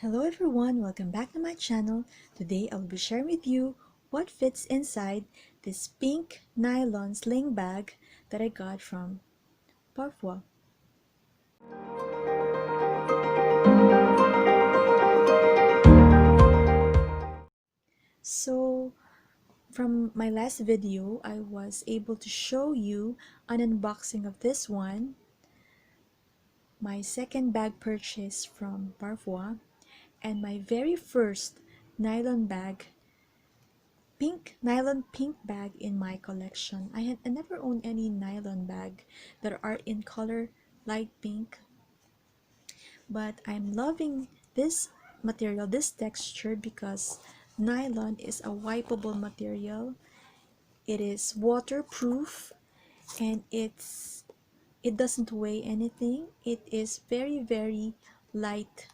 Hello everyone, welcome back to my channel. Today I'll be sharing with you what fits inside this pink nylon sling bag that I got from Parfois. So from my last video, I was able to show you an unboxing of this one, my second bag purchase from Parfois, and my very first nylon bag, nylon pink bag in my collection. I never owned any nylon bag that are in color light pink, but I'm loving this material, this texture, because nylon is a wipeable material. It is waterproof, and it doesn't weigh anything. It is very light.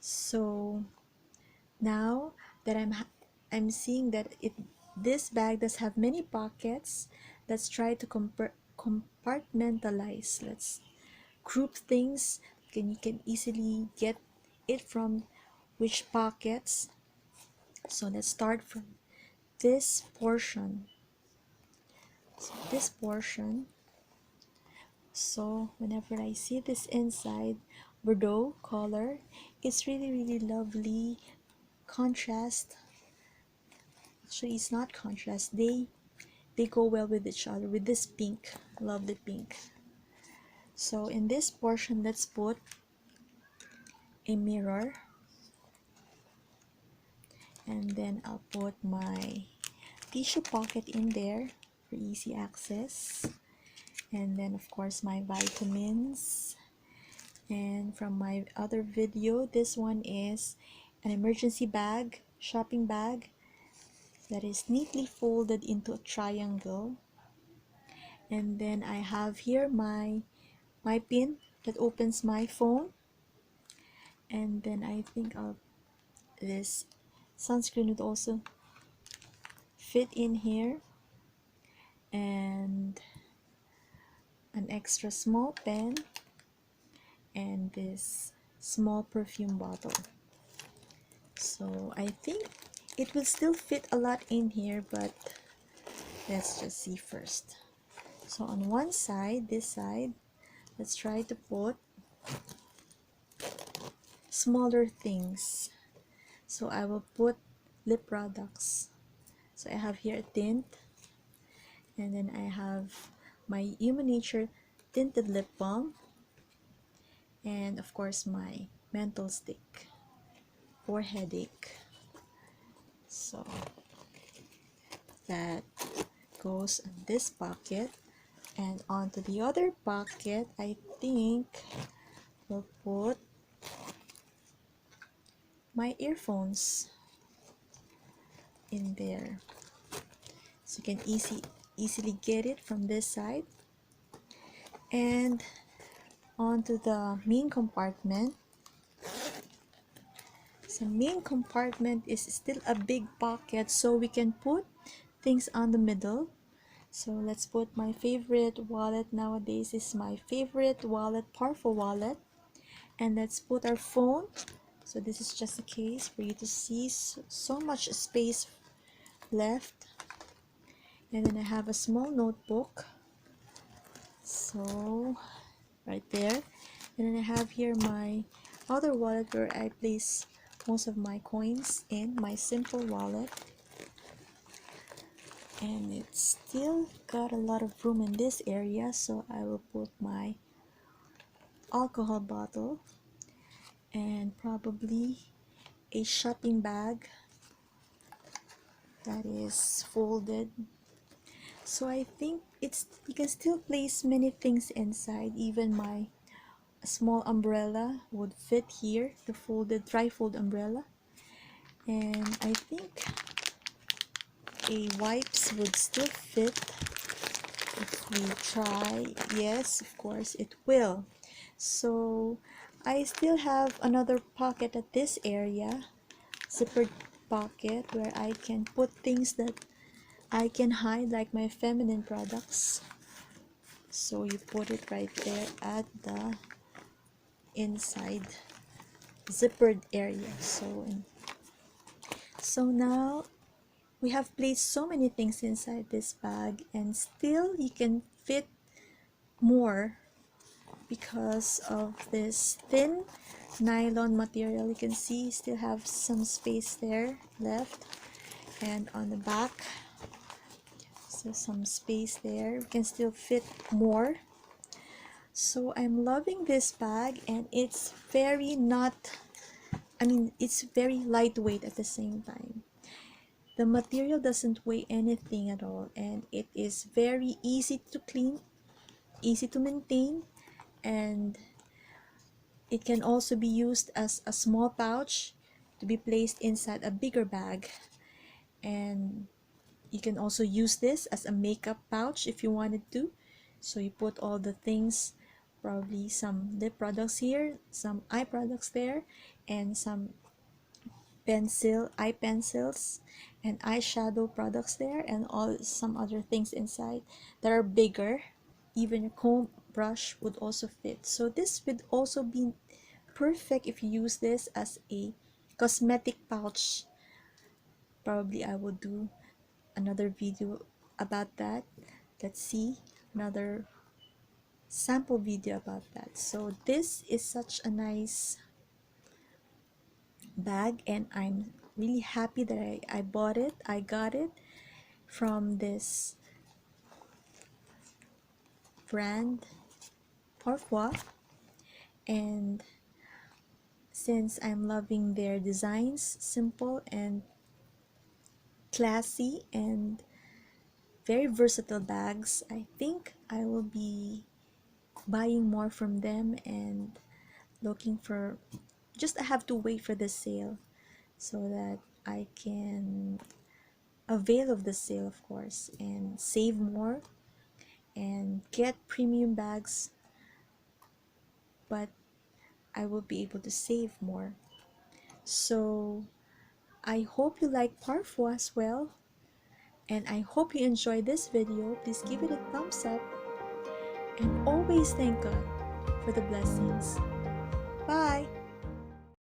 So now that I'm seeing that this bag does have many pockets, let's try to compartmentalize. Let's group things. You can easily get it from which pockets. So let's start from this portion. So whenever I see this inside, Bordeaux color, it's really lovely. Contrast. Actually, it's not contrast. They go well with each other with this pink. I love the pink. So in this portion, let's put a mirror, and then I'll put my tissue pocket in there for easy access, and then of course my vitamins. And from my other video, this one is an emergency bag, shopping bag, that is neatly folded into a triangle. And then I have here my pin that opens my phone, and then I think this sunscreen would also fit in here, and an extra small pen, and this small perfume bottle. So I think it will still fit a lot in here, but let's just see first. So on one side, this side, let's try to put smaller things. So I will put lip products. So I have here a tint, and then I have my Human Nature tinted lip balm, and of course my menthol stick for headache. So that goes in this pocket, and onto the other pocket I think we'll put my earphones in there, so you can easily get it from this side. And onto the main compartment. So main compartment is still a big pocket, so we can put things on the middle. So let's put my favorite wallet nowadays. Is my favorite wallet, Parfois wallet. And let's put our phone. So this is just a case for you to see, so much space left. And then I have a small notebook, so right there. And then I have here my other wallet where I place most of my coins in, my simple wallet. And it's still got a lot of room in this area, so I will put my alcohol bottle and probably a shopping bag that is folded. So I think you can still place many things inside. Even my small umbrella would fit here, the folded tri-fold umbrella. And I think a wipes would still fit if we try. Yes, of course it will. So I still have another pocket at this area, zippered pocket, where I can put things that I can hide, like my feminine products. So you put it right there at the inside zippered area. So now we have placed so many things inside this bag, and still you can fit more because of this thin nylon material. You can see you still have some space there left, and on the back, so some space there. We can still fit more. So I'm loving this bag, and it's very it's very lightweight at the same time. The material doesn't weigh anything at all, and it is very easy to clean, easy to maintain, and it can also be used as a small pouch to be placed inside a bigger bag. And you can also use this as a makeup pouch if you wanted to. So you put all the things, probably some lip products here, some eye products there, and some eye pencils and eyeshadow products there, and some other things inside that are bigger. Even a comb brush would also fit. So this would also be perfect if you use this as a cosmetic pouch. Probably I will do another video about that. Let's see, another sample video about that. So this is such a nice bag, and I'm really happy that I bought it. I got it from this brand, Parfois, and since I'm loving their designs, simple and classy and very versatile bags, I think I will be buying more from them and looking for, I have to wait for the sale so that I can avail of the sale, of course, and save more and get premium bags, but I will be able to save more. So I hope you like Parfois as well, and I hope you enjoyed this video. Please give it a thumbs up, and always thank God for the blessings. Bye!